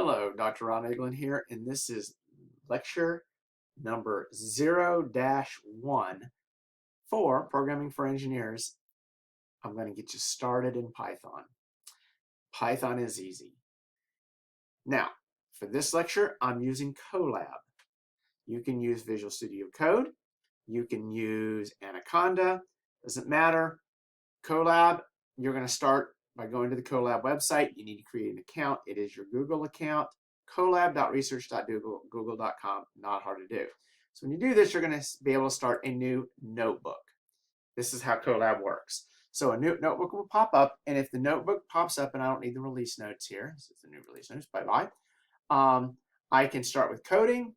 Hello, Dr. Ron Eglin here, and this is lecture number 0-1 for Programming for Engineers. I'm going to get you started in Python. Python is easy. Now, for this lecture, I'm using Colab. You can use Visual Studio Code. You can use Anaconda. Doesn't matter. Colab, you're going to start by going to the Colab website. You need to create an account. It is your Google account. colab.research.google.com, not hard to do. So when you do this, you're going to be able to start a new notebook. This is how Colab works. So a new notebook will pop up, and if the notebook pops up, and I don't need the release notes here, this is the new release notes, bye-bye, I can start with coding,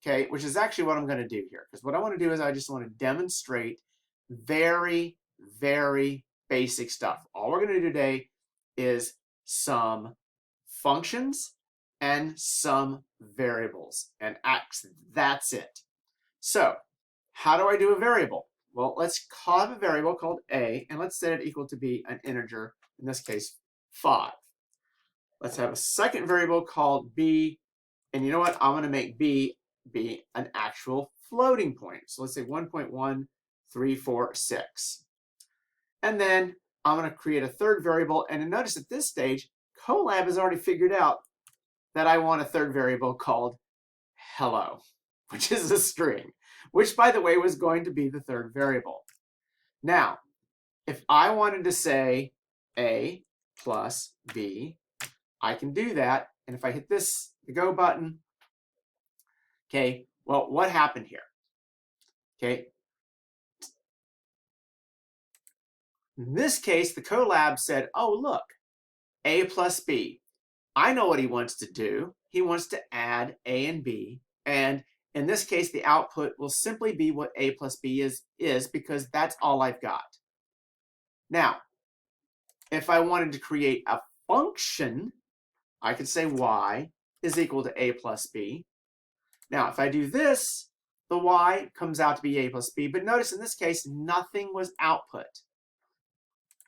okay, which is actually what I'm going to do here, because what I want to do is I just want to demonstrate very, very basic stuff. All we're going to do today is some functions and some variables, and that's it. So how do I do a variable? Well, let's have a variable called a, and let's set it equal to be an integer, in this case 5. Let's have a second variable called b, and you know what, I'm going to make b be an actual floating point. So let's say 1.1346. And then I'm going to create a third variable, and notice at this stage Colab has already figured out that I want a third variable called hello, which is a string, which by the way was going to be the third variable. Now, if I wanted to say a plus b, I can do that, and if I hit this, the go button, okay, well, what happened here? Okay, in this case, the Colab said, oh, look, a plus b. I know what he wants to do. He wants to add a and b, and in this case, the output will simply be what a plus b is because that's all I've got. Now, if I wanted to create a function, I could say y is equal to a plus b. Now, if I do this, the y comes out to be a plus b, but notice in this case, nothing was output.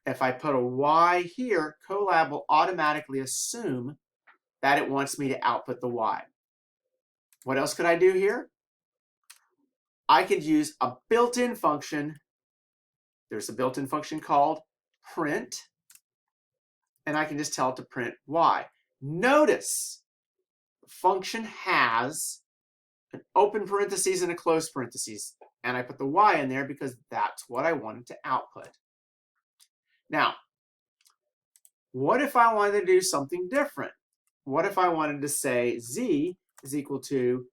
If I put a y here, Colab will automatically assume that it wants me to output the y. What else could I do here? I could use a built-in function. There's a built-in function called print, and I can just tell it to print y. Notice the function has an open parentheses and a closed parentheses, and I put the y in there because that's what I wanted to output. Now, what if I wanted to do something different? What if I wanted to say z is equal to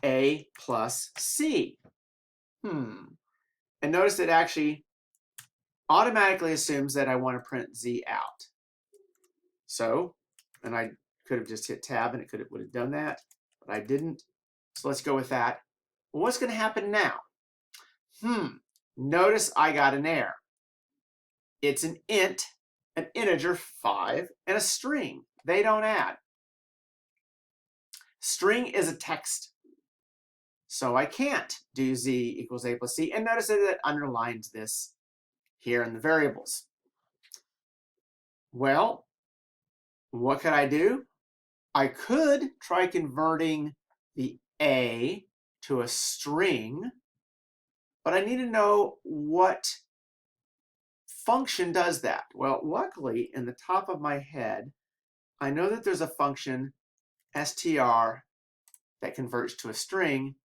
a plus c? And notice it actually automatically assumes that I want to print z out. So, and I could have just hit tab and it would have done that, but I didn't. So let's go with that. Well, what's going to happen now? Notice I got an error. It's an int, an integer 5, and a string. They don't add. String is a text. So I can't do z equals a plus c. And notice that it underlines this here in the variables. Well, what could I do? I could try converting the a to a string, but I need to know what function does that. Well, luckily, in the top of my head, I know that there's a function str that converts to a string,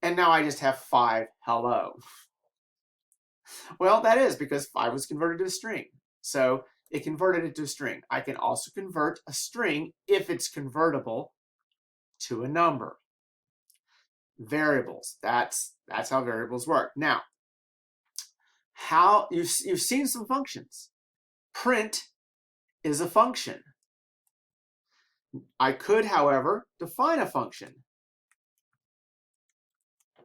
and now I just have 5 hello. Well, that is because 5 was converted to a string. So it converted it to a string. I can also convert a string if it's convertible to a number. Variables, that's how variables work. Now, how you've seen some functions. Print is a function. I could, however, define a function.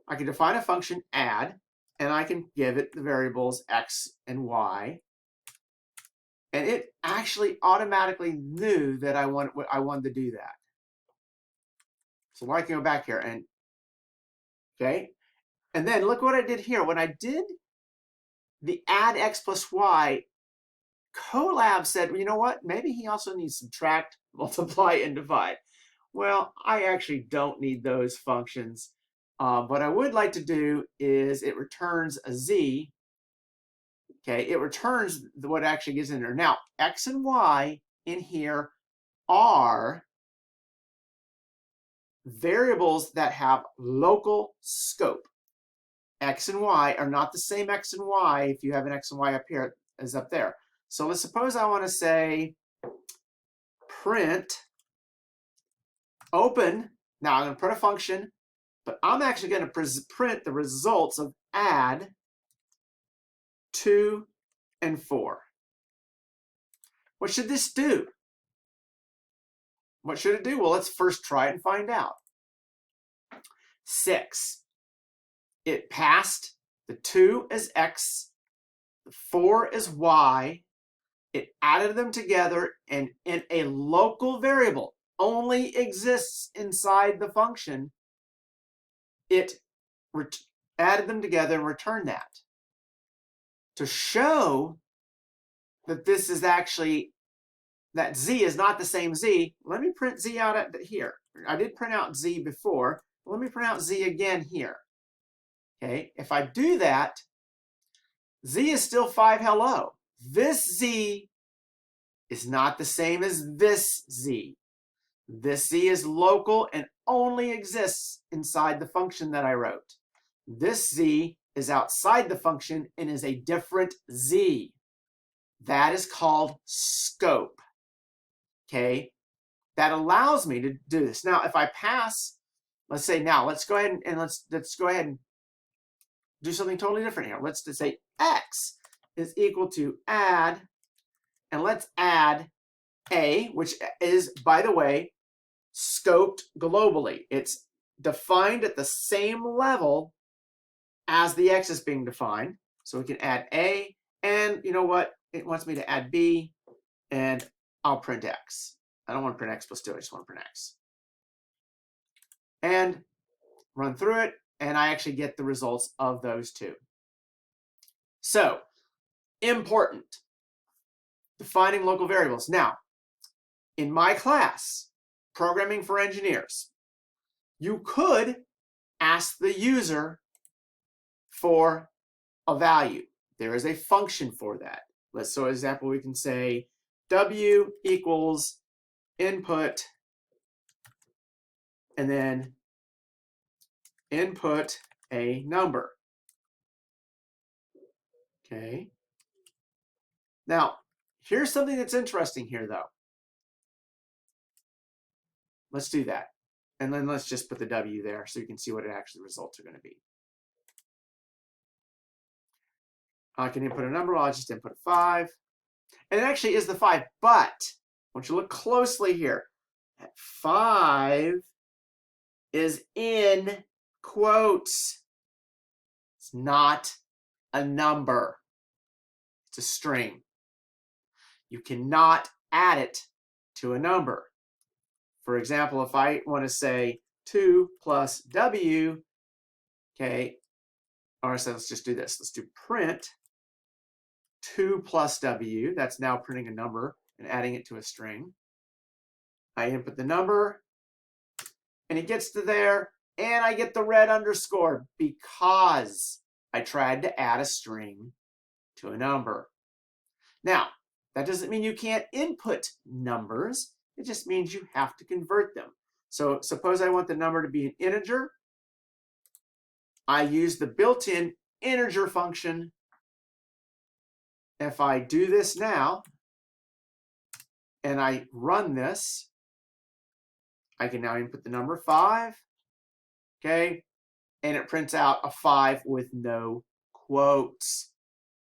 I can define a function add, and I can give it the variables x and y, and it actually automatically knew that I wanted to do that. So I can go back here and okay, and then look what I did here. When I did the add x plus y, Colab said, you know what? Maybe he also needs subtract, multiply, and divide. Well, I actually don't need those functions. What I would like to do is it returns a z. Okay, it returns what actually gets in there. Now, x and y in here are variables that have local scope. X and y are not the same x and y if you have an x and y up here as up there. So let's suppose I want to say print open. Now I'm going to print a function, but I'm actually going to print the results of add 2 and 4. What should this do? What should it do? Well, let's first try it and find out. 6. It passed the 2 as x, the 4 as y. It added them together, and in a local variable only exists inside the function, it added them together and returned that. To show that this is actually, that z is not the same z, let me print z out at here. I did print out z before. Let me print out z again here. Okay, if I do that, z is still 5 hello. This z is not the same as this z. This z is local and only exists inside the function that I wrote. This z is outside the function and is a different z. That is called scope. Okay, that allows me to do this. Now, if I pass, let's say now, let's go ahead and let's go ahead and do something totally different here. Let's just say x is equal to add, and let's add a, which is, by the way, scoped globally. It's defined at the same level as the x is being defined. So we can add a, and you know what? It wants me to add b, and I'll print x. I don't want to print x plus 2, I just want to print x. And run through it, and I actually get the results of those two. So, important, defining local variables. Now, in my class, Programming for Engineers, you could ask the user for a value. There is a function for that. So, for example, we can say w equals input, and then input a number. Okay. Now, here's something that's interesting here, though. Let's do that. And then let's just put the W there so you can see what it actually results are going to be. I can input a number. I'll just input a 5. And it actually is the 5, but I want you to look closely here. That 5 is in quotes. It's not a number. It's a string. You cannot add it to a number. For example, if I want to say 2 plus w, okay, or so let's just do this. Let's do print 2 plus w. That's now printing a number and adding it to a string. I input the number, and it gets to there, and I get the red underscore because I tried to add a string to a number. Now, that doesn't mean you can't input numbers. It just means you have to convert them. So suppose I want the number to be an integer. I use the built-in integer function. If I do this now, and I run this, I can now input the number 5, okay? And it prints out a 5 with no quotes.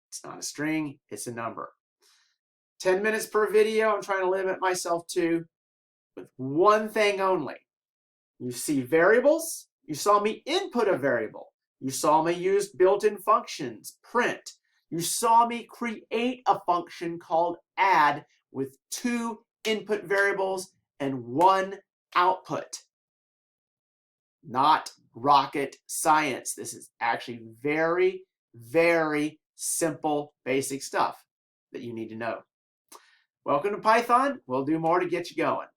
It's not a string, it's a number. 10 minutes per video, I'm trying to limit myself to with one thing only. You see variables, you saw me input a variable. You saw me use built-in functions, print. You saw me create a function called add with 2 input variables and 1 output. Not rocket science. This is actually very, very simple, basic stuff that you need to know. Welcome to Python. We'll do more to get you going.